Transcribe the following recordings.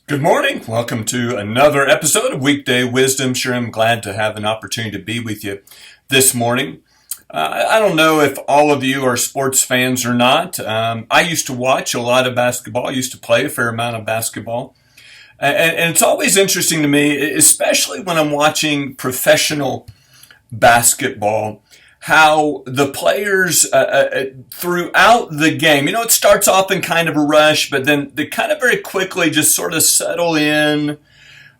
Good morning. Welcome to another episode of Weekday Wisdom. Sure, I'm glad to have an opportunity to be with you this morning. I don't know if all of you are sports fans or not. I used to watch a lot of basketball. I used to play a fair amount of basketball. And it's always interesting to me, especially when I'm watching professional basketball, how the players throughout the game, it starts off in kind of a rush, but then they kind of very quickly just sort of settle in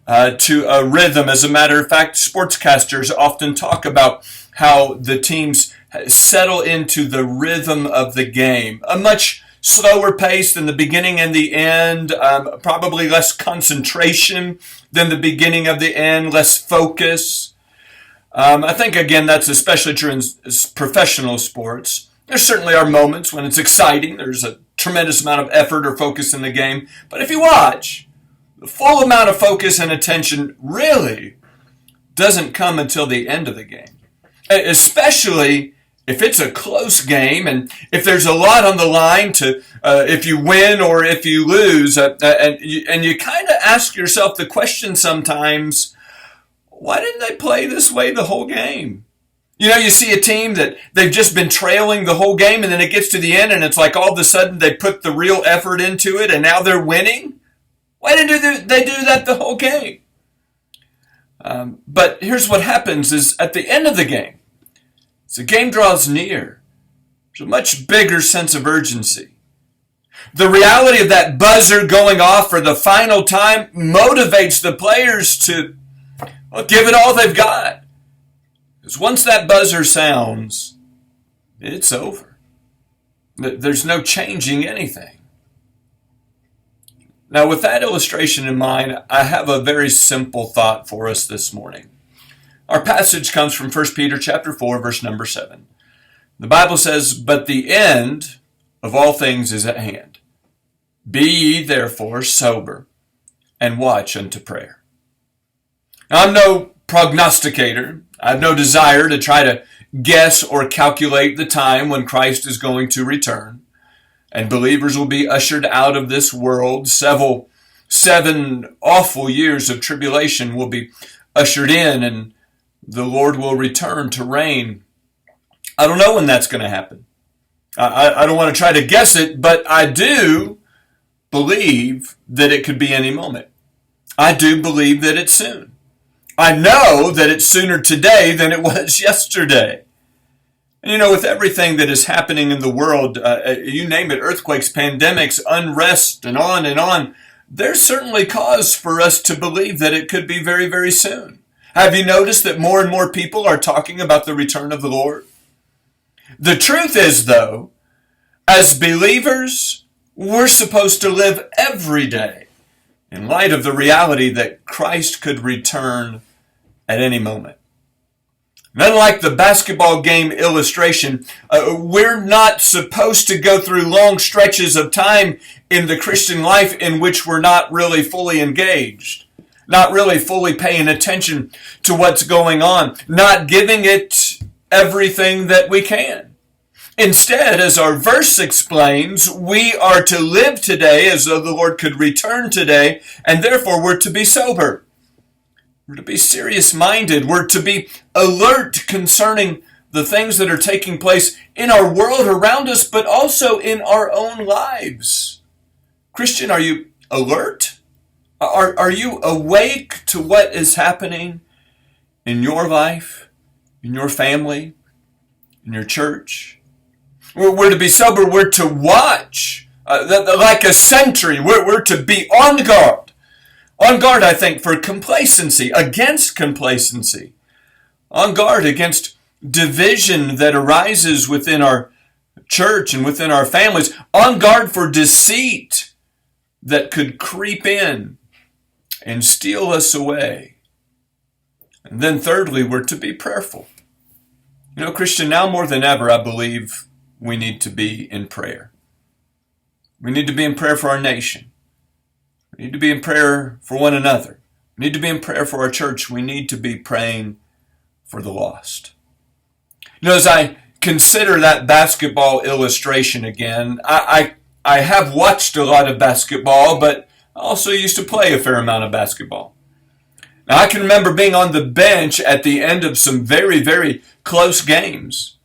to a rhythm. As a matter of fact, sportscasters often talk about how the teams settle into the rhythm of the game. A much slower pace than the beginning and the end, probably less concentration than the beginning of the end, less focus. I think, again, that's especially true in professional sports. There certainly are moments when it's exciting. There's a tremendous amount of effort or focus in the game. But if you watch, the full amount of focus and attention really doesn't come until the end of the game. Especially if it's a close game and if there's a lot on the line to if you win or if you lose. And you kind of ask yourself the question sometimes, why didn't they play this way the whole game? You see a team that they've just been trailing the whole game, and then it gets to the end, and it's like all of a sudden they put the real effort into it, and now they're winning? Why didn't they do that the whole game? But here's what happens is at the end of the game, as the game draws near, there's a much bigger sense of urgency. The reality of that buzzer going off for the final time motivates the players to give it all they've got. Because once that buzzer sounds, it's over. There's no changing anything. Now, with that illustration in mind, I have a very simple thought for us this morning. Our passage comes from 1 Peter chapter 4, verse number 7. The Bible says, "But the end of all things is at hand. Be ye therefore sober, and watch unto prayer." Now, I'm no prognosticator. I have no desire to try to guess or calculate the time when Christ is going to return, and believers will be ushered out of this world. 7 awful years of tribulation will be ushered in, and the Lord will return to reign. I don't know when that's going to happen. I don't want to try to guess it, but I do believe that it could be any moment. I do believe that it's soon. I know that it's sooner today than it was yesterday. And with everything that is happening in the world, you name it, earthquakes, pandemics, unrest, and on, there's certainly cause for us to believe that it could be very, very soon. Have you noticed that more and more people are talking about the return of the Lord? The truth is, though, as believers, we're supposed to live every day in light of the reality that Christ could return at any moment. And unlike the basketball game illustration, we're not supposed to go through long stretches of time in the Christian life in which we're not really fully engaged, not really fully paying attention to what's going on, not giving it everything that we can. Instead, as our verse explains, we are to live today as though the Lord could return today, and therefore we're to be sober. We're to be serious-minded. We're to be alert concerning the things that are taking place in our world around us, but also in our own lives. Christian, are you alert? Are you awake to what is happening in your life, in your family, in your church? We're to be sober. We're to watch like a sentry. We're to be on guard. On guard, I think, for complacency, against complacency. On guard against division that arises within our church and within our families. On guard for deceit that could creep in and steal us away. And then thirdly, we're to be prayerful. Christian, now more than ever, I believe we need to be in prayer. We need to be in prayer for our nation. We need to be in prayer for one another. We need to be in prayer for our church. We need to be praying for the lost. As I consider that basketball illustration again, I have watched a lot of basketball, but I also used to play a fair amount of basketball. Now, I can remember being on the bench at the end of some very, very close games,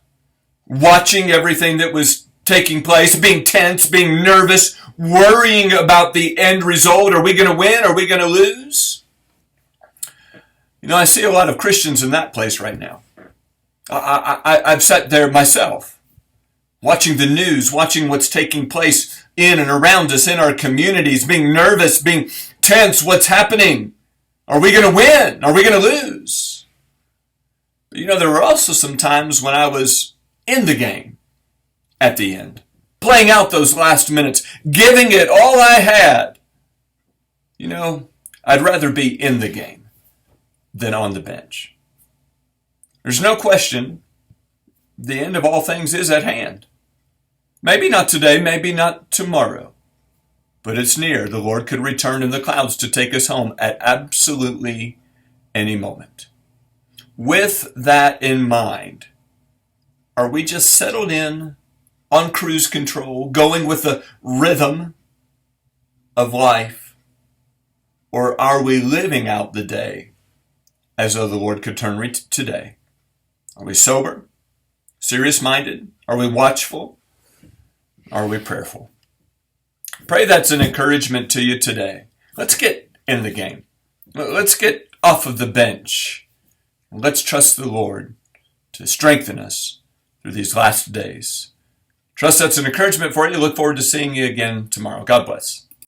watching everything that was taking place, being tense, being nervous, worrying about the end result. Are we going to win? Are we going to lose? You know, I see a lot of Christians in that place right now. I've sat there myself, watching the news, watching what's taking place in and around us in our communities, being nervous, being tense. What's happening? Are we going to win? Are we going to lose? But you know, there were also some times when I was in the game at the end, playing out those last minutes, giving it all I had. You know, I'd rather be in the game than on the bench. There's no question the end of all things is at hand. Maybe not today, maybe not tomorrow, but it's near. The Lord could return in the clouds to take us home at absolutely any moment. With that in mind, are we just settled in on cruise control, going with the rhythm of life? Or are we living out the day as though the Lord could turn today? Are we sober, serious-minded? Are we watchful? Are we prayerful? Pray that's an encouragement to you today. Let's get in the game. Let's get off of the bench. Let's trust the Lord to strengthen us through these last days. Trust that's an encouragement for you. Look forward to seeing you again tomorrow. God bless.